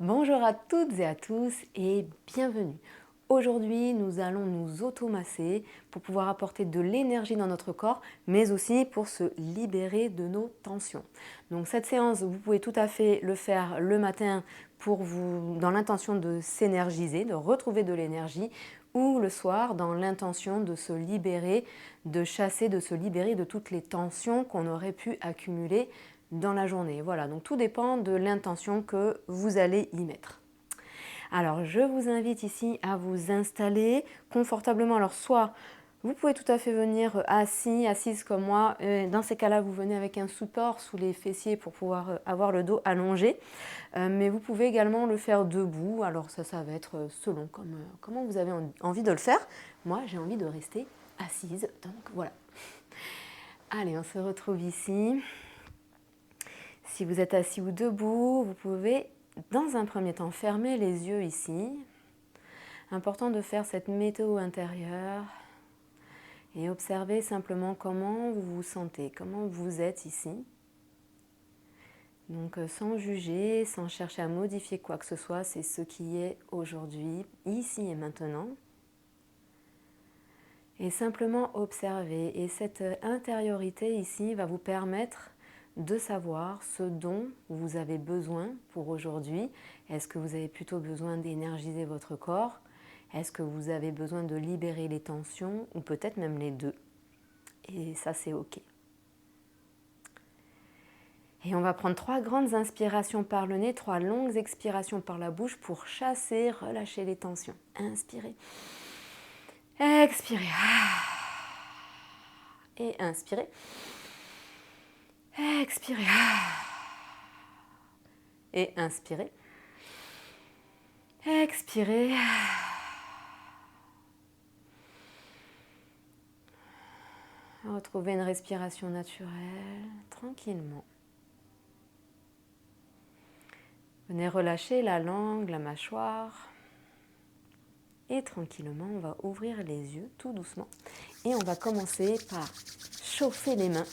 Bonjour à toutes et à tous et bienvenue. Aujourd'hui, nous allons nous automasser pour pouvoir apporter de l'énergie dans notre corps, mais aussi pour se libérer de nos tensions. Donc cette séance, vous pouvez tout à fait le faire le matin dans l'intention de s'énergiser, de retrouver de l'énergie, ou le soir dans l'intention de se libérer, de chasser, de se libérer de toutes les tensions qu'on aurait pu accumuler dans la journée. Voilà, donc tout dépend de l'intention que vous allez y mettre. Alors, je vous invite ici à vous installer confortablement. Alors, soit vous pouvez tout à fait venir assis, assise comme moi. Dans ces cas-là, vous venez avec un support sous les fessiers pour pouvoir avoir le dos allongé. Mais vous pouvez également le faire debout. Alors, ça va être selon comment vous avez envie de le faire. Moi, j'ai envie de rester assise. Donc, voilà. Allez, on se retrouve ici. Si vous êtes assis ou debout, vous pouvez, dans un premier temps, fermer les yeux ici. Important de faire cette météo intérieure et observer simplement comment vous vous sentez, comment vous êtes ici. Donc sans juger, sans chercher à modifier quoi que ce soit, c'est ce qui est aujourd'hui, ici et maintenant. Et simplement observer. Et cette intériorité ici va vous permettre de savoir ce dont vous avez besoin pour aujourd'hui. Est-ce que vous avez plutôt besoin d'énergiser votre corps? Est-ce que vous avez besoin de libérer les tensions? Ou peut-être même les deux. Et ça, c'est OK. Et on va prendre 3 grandes inspirations par le nez, 3 longues expirations par la bouche pour chasser, relâcher les tensions. Inspirez. Expirez. Et inspirez. Expirez. Et inspirez. Expirez. Retrouvez une respiration naturelle, tranquillement. Venez relâcher la langue, la mâchoire. Et tranquillement, on va ouvrir les yeux tout doucement. Et on va commencer par chauffer les mains.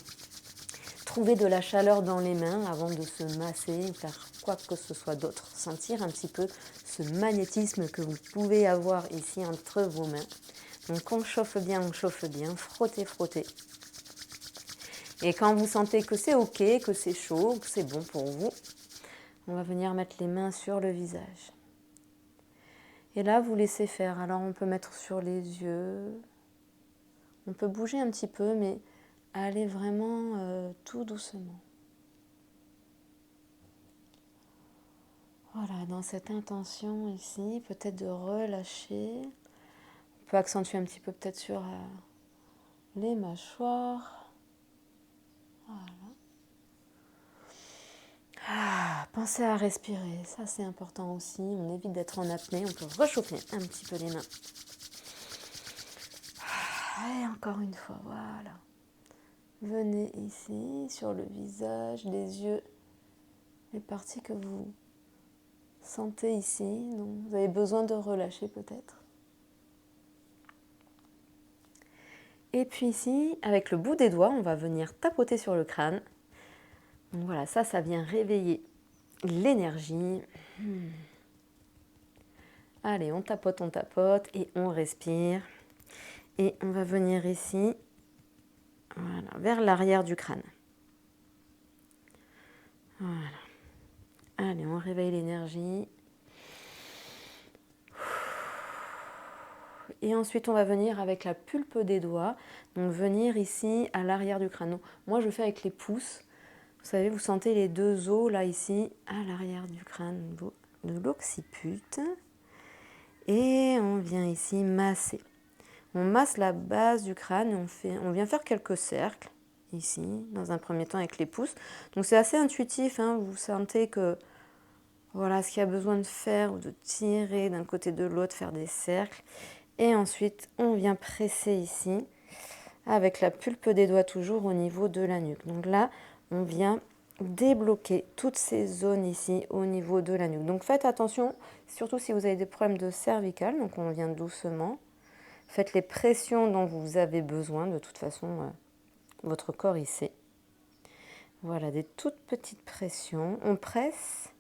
Trouver de la chaleur dans les mains avant de se masser ou faire quoi que ce soit d'autre. Sentir un petit peu ce magnétisme que vous pouvez avoir ici entre vos mains. Donc on chauffe bien, frottez, frottez. Et quand vous sentez que c'est OK, que c'est chaud, que c'est bon pour vous, on va venir mettre les mains sur le visage. Et là, vous laissez faire. Alors on peut mettre sur les yeux, on peut bouger un petit peu, mais allez vraiment tout doucement. Voilà, dans cette intention ici, peut-être de relâcher. On peut accentuer un petit peu peut-être sur les mâchoires. Voilà. Pensez à respirer, ça c'est important aussi. On évite d'être en apnée, on peut réchauffer un petit peu les mains. Et encore une fois, voilà. Venez ici, sur le visage, les yeux, les parties que vous sentez ici, donc vous avez besoin de relâcher peut-être. Et puis ici, avec le bout des doigts, on va venir tapoter sur le crâne. Donc voilà, ça vient réveiller l'énergie. Allez, on tapote et on respire. Et on va venir ici, voilà, vers l'arrière du crâne. Voilà. Allez, on réveille l'énergie. Et ensuite, on va venir avec la pulpe des doigts, donc venir ici à l'arrière du crâne. Donc, moi, je fais avec les pouces. Vous savez, vous sentez les deux os là, ici, à l'arrière du crâne de l'occiput. Et on vient ici masser. On masse la base du crâne et on vient faire quelques cercles, ici, dans un premier temps avec les pouces. Donc c'est assez intuitif, hein, vous sentez que voilà ce qu'il y a besoin de faire, ou de tirer d'un côté de l'autre, faire des cercles. Et ensuite, on vient presser ici, avec la pulpe des doigts toujours au niveau de la nuque. Donc là, on vient débloquer toutes ces zones ici au niveau de la nuque. Donc faites attention, surtout si vous avez des problèmes de cervicales. Donc on vient doucement. Faites les pressions dont vous avez besoin. De toute façon, votre corps y sait. Voilà, des toutes petites pressions. On presse.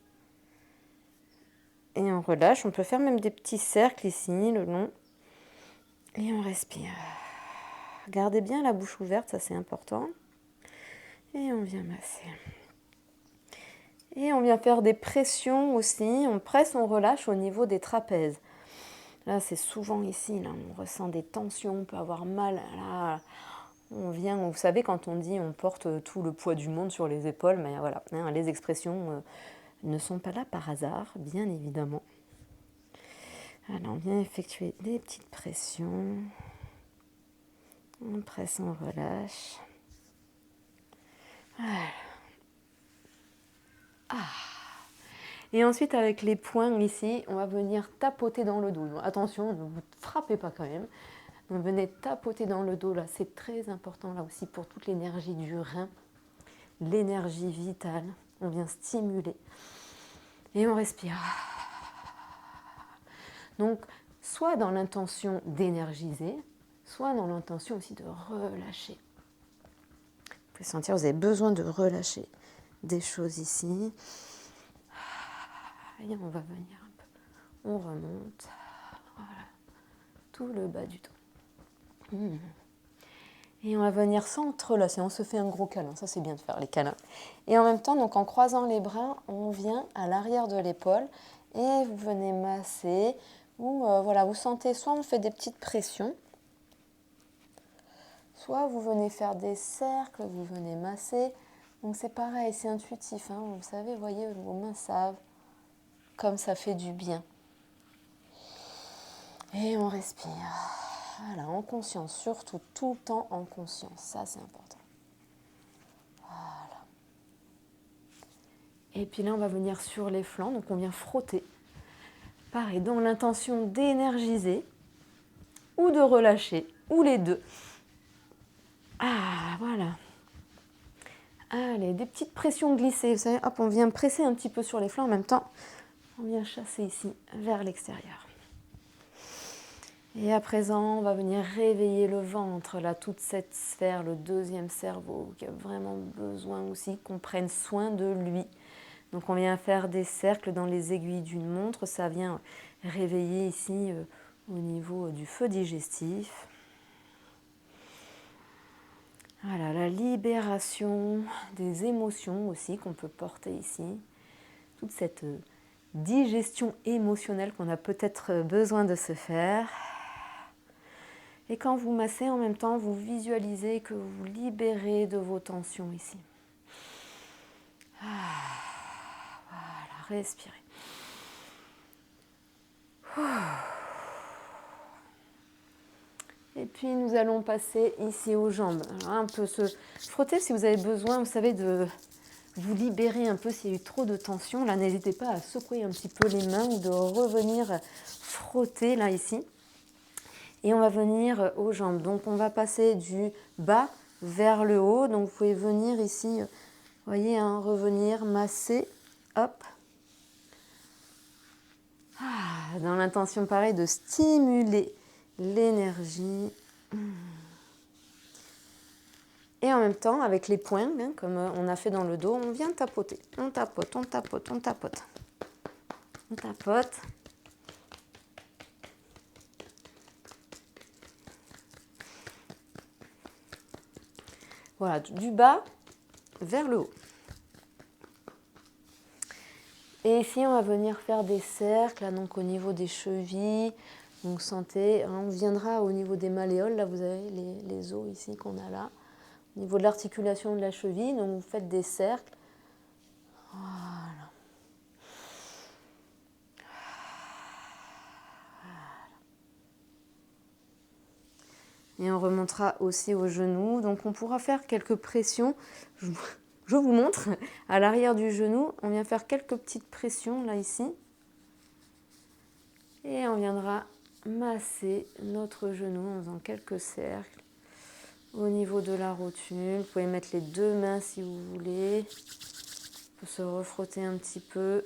on relâche. On peut faire même des petits cercles ici, le long. Et on respire. Gardez bien la bouche ouverte, ça c'est important. Et on vient masser. Et on vient faire des pressions aussi. On presse, on relâche au niveau des trapèzes. Là, c'est souvent ici, là, on ressent des tensions, on peut avoir mal. Là, on vient, vous savez, quand on dit on porte tout le poids du monde sur les épaules, mais voilà, hein, les expressions ne sont pas là par hasard, bien évidemment. Alors, on vient effectuer des petites pressions. On presse, on relâche. Voilà. Et ensuite, avec les poings ici, on va venir tapoter dans le dos. Attention, ne vous frappez pas quand même. Donc, venez tapoter dans le dos, là, c'est très important là aussi pour toute l'énergie du rein, l'énergie vitale. On vient stimuler. Et on respire. Donc, soit dans l'intention d'énergiser, soit dans l'intention aussi de relâcher. Vous pouvez sentir, vous avez besoin de relâcher des choses ici. Et on va venir un peu. On remonte. Voilà. Tout le bas du dos. Et on va venir s'entrelacer. On se fait un gros câlin. Ça, c'est bien de faire les câlins. Et en même temps, donc en croisant les bras, on vient à l'arrière de l'épaule et vous venez masser. Ou voilà, vous sentez, soit on fait des petites pressions, soit vous venez faire des cercles, vous venez masser. Donc c'est pareil, c'est intuitif. Hein. Vous savez, voyez, vos mains savent comme ça fait du bien. Et on respire. Voilà, en conscience, surtout tout le temps en conscience. Ça, c'est important. Voilà. Et puis là, on va venir sur les flancs. Donc on vient frotter. Pareil, dans l'intention d'énergiser ou de relâcher, ou les deux. Ah, voilà. Allez, des petites pressions glissées. Vous savez, hop, on vient presser un petit peu sur les flancs en même temps. On vient chasser ici vers l'extérieur. Et à présent, on va venir réveiller le ventre, là, toute cette sphère, le deuxième cerveau, qui a vraiment besoin aussi qu'on prenne soin de lui. Donc on vient faire des cercles dans les aiguilles d'une montre, ça vient réveiller ici au niveau du feu digestif. Voilà, la libération des émotions aussi qu'on peut porter ici. Toute cette digestion émotionnelle qu'on a peut-être besoin de se faire. Et quand vous massez, en même temps, vous visualisez que vous libérez de vos tensions ici. Voilà, respirez. Et puis nous allons passer ici aux jambes. Alors, un peu se frotter si vous avez besoin, vous savez, de vous libérer un peu s'il y a eu trop de tension. Là, n'hésitez pas à secouer un petit peu les mains ou de revenir frotter là ici. Et on va venir aux jambes. Donc on va passer du bas vers le haut. Donc vous pouvez venir ici, vous voyez, hein, revenir, masser, hop. Dans l'intention pareil de stimuler l'énergie. Et en même temps, avec les poings, hein, comme on a fait dans le dos, on vient tapoter. On tapote, on tapote, on tapote. On tapote. Voilà, du bas vers le haut. Et ici, on va venir faire des cercles, là, donc au niveau des chevilles. Donc sentez, hein, on viendra au niveau des malléoles, là vous avez les os ici qu'on a là. Au niveau de l'articulation de la cheville, donc vous faites des cercles. Voilà. Et on remontera aussi aux genoux. Donc on pourra faire quelques pressions. Je vous montre. À l'arrière du genou, on vient faire quelques petites pressions là ici. Et on viendra masser notre genou en faisant quelques cercles au niveau de la rotule. Vous pouvez mettre les deux mains si vous voulez. On peut se refrotter un petit peu.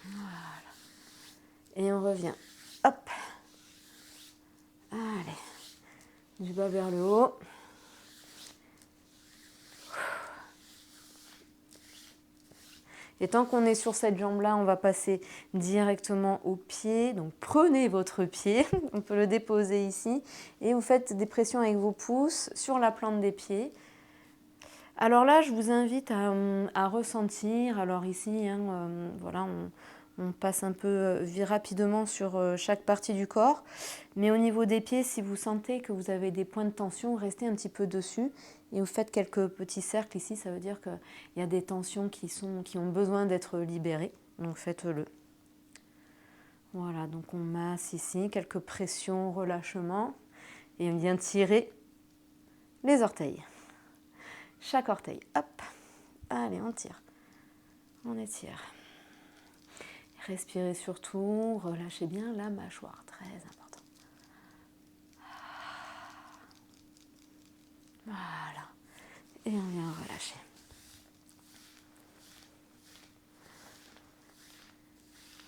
Voilà. Et on revient. Hop. Allez. Du bas vers le haut. Et tant qu'on est sur cette jambe-là, on va passer directement au pied. Donc prenez votre pied, on peut le déposer ici, et vous faites des pressions avec vos pouces sur la plante des pieds. Alors là, je vous invite à ressentir. Alors ici, voilà, on passe un peu rapidement sur chaque partie du corps. Mais au niveau des pieds, si vous sentez que vous avez des points de tension, restez un petit peu dessus. Et vous faites quelques petits cercles ici. Ça veut dire qu'il y a des tensions qui ont besoin d'être libérées. Donc faites-le. Voilà, donc on masse ici, quelques pressions, relâchements. Et on vient tirer les orteils. Chaque orteil, hop, allez, on tire, on étire. Respirez surtout, relâchez bien la mâchoire, très important. Voilà, et on vient relâcher.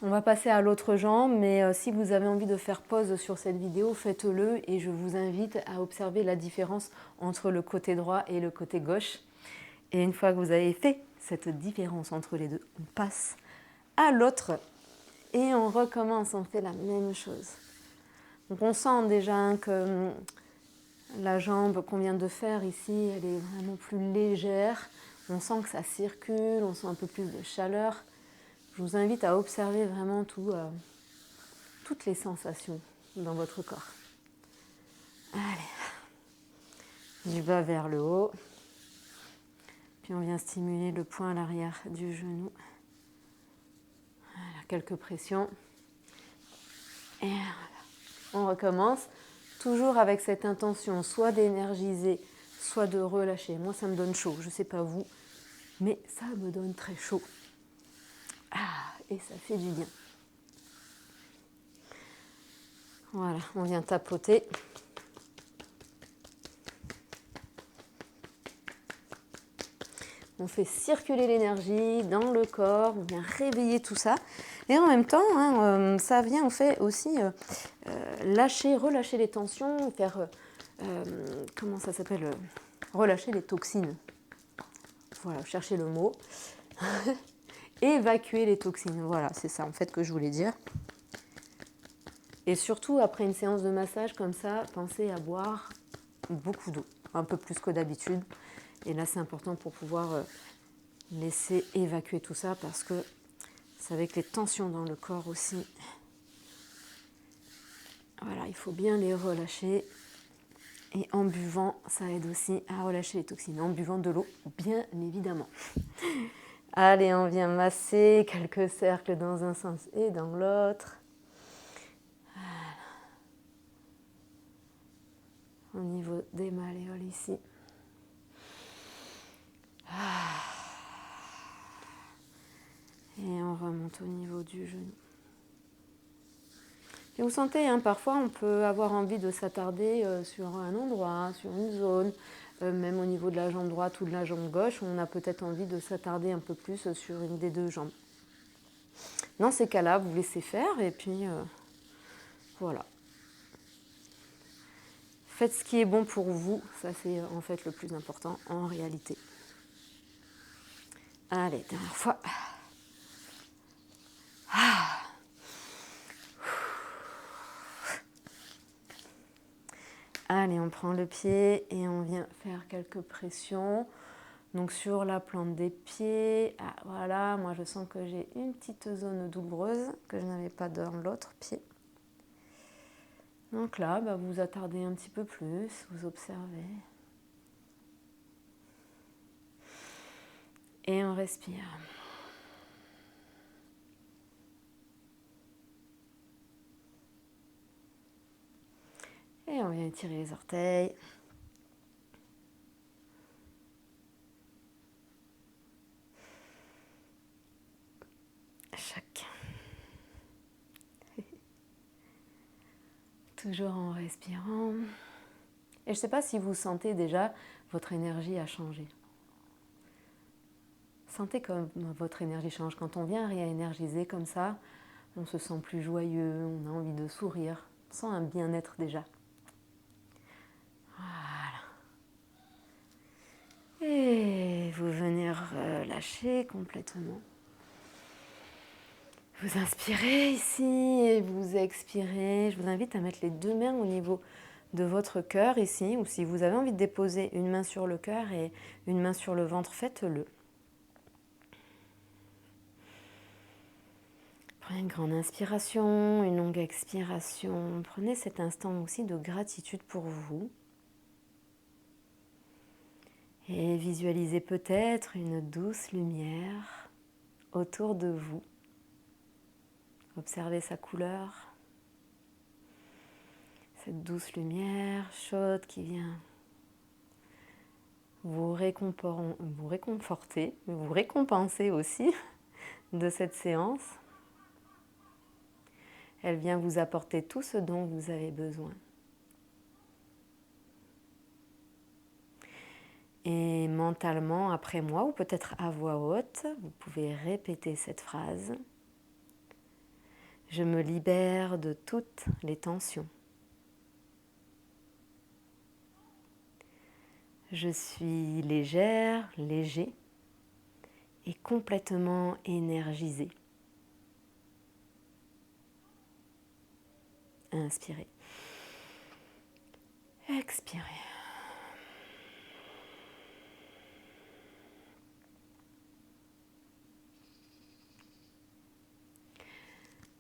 On va passer à l'autre jambe, mais si vous avez envie de faire pause sur cette vidéo, faites-le et je vous invite à observer la différence entre le côté droit et le côté gauche. Et une fois que vous avez fait cette différence entre les deux, on passe à l'autre et on recommence, on fait la même chose. Donc on sent déjà que la jambe qu'on vient de faire ici, elle est vraiment plus légère. On sent que ça circule, on sent un peu plus de chaleur. Je vous invite à observer vraiment toutes les sensations dans votre corps. Allez, du bas vers le haut. Puis on vient stimuler le point à l'arrière du genou. Voilà, quelques pressions. Et voilà. On recommence, toujours avec cette intention, soit d'énergiser, soit de relâcher. Moi, ça me donne chaud, je ne sais pas vous, mais ça me donne très chaud. Ah, et ça fait du bien. Voilà, on vient tapoter. On fait circuler l'énergie dans le corps, on vient réveiller tout ça. Et en même temps, ça vient, on fait aussi relâcher les tensions, faire, comment ça s'appelle, relâcher les toxines. Voilà, cherchez le mot. Évacuer les toxines, voilà, c'est ça en fait que je voulais dire. Et surtout, après une séance de massage comme ça, pensez à boire beaucoup d'eau, un peu plus que d'habitude. Et là, c'est important pour pouvoir laisser évacuer tout ça parce que c'est avec les tensions dans le corps aussi. Voilà, il faut bien les relâcher. Et en buvant, ça aide aussi à relâcher les toxines. En buvant de l'eau, bien évidemment. Allez, on vient masser quelques cercles dans un sens et dans l'autre. Voilà. Au niveau des malléoles ici. Et on remonte au niveau du genou. Et vous sentez, parfois on peut avoir envie de s'attarder sur un endroit, sur une zone, même au niveau de la jambe droite ou de la jambe gauche, on a peut-être envie de s'attarder un peu plus sur une des deux jambes. Dans ces cas-là, vous laissez faire et puis voilà. Faites ce qui est bon pour vous, ça c'est en fait le plus important en réalité. Allez, dernière fois. Allez, on prend le pied et on vient faire quelques pressions. Donc sur la plante des pieds, voilà, moi je sens que j'ai une petite zone douloureuse que je n'avais pas dans l'autre pied. Donc là, vous vous attardez un petit peu plus, vous observez. Et on respire. Et on vient étirer les orteils. Chaque. Toujours en respirant. Et je ne sais pas si vous sentez déjà votre énergie a changé. Sentez comme votre énergie change. Quand on vient réénergiser comme ça, on se sent plus joyeux, on a envie de sourire, on sent un bien-être déjà. Voilà. Et vous venez relâcher complètement. Vous inspirez ici et vous expirez. Je vous invite à mettre les deux mains au niveau de votre cœur ici, ou si vous avez envie de déposer une main sur le cœur et une main sur le ventre, faites-le. Prenez une grande inspiration, une longue expiration. Prenez cet instant aussi de gratitude pour vous. Et visualisez peut-être une douce lumière autour de vous. Observez sa couleur. Cette douce lumière chaude qui vient vous réconforter, vous récompenser aussi de cette séance. Elle vient vous apporter tout ce dont vous avez besoin. Et mentalement, après moi, ou peut-être à voix haute, vous pouvez répéter cette phrase. Je me libère de toutes les tensions. Je suis légère, léger et complètement énergisé. Inspirez. Expirez.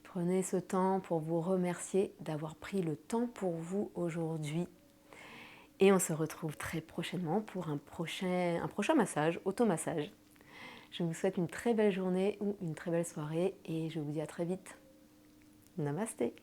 Prenez ce temps pour vous remercier d'avoir pris le temps pour vous aujourd'hui. Et on se retrouve très prochainement pour un prochain massage, automassage. Je vous souhaite une très belle journée ou une très belle soirée et je vous dis à très vite. Namasté.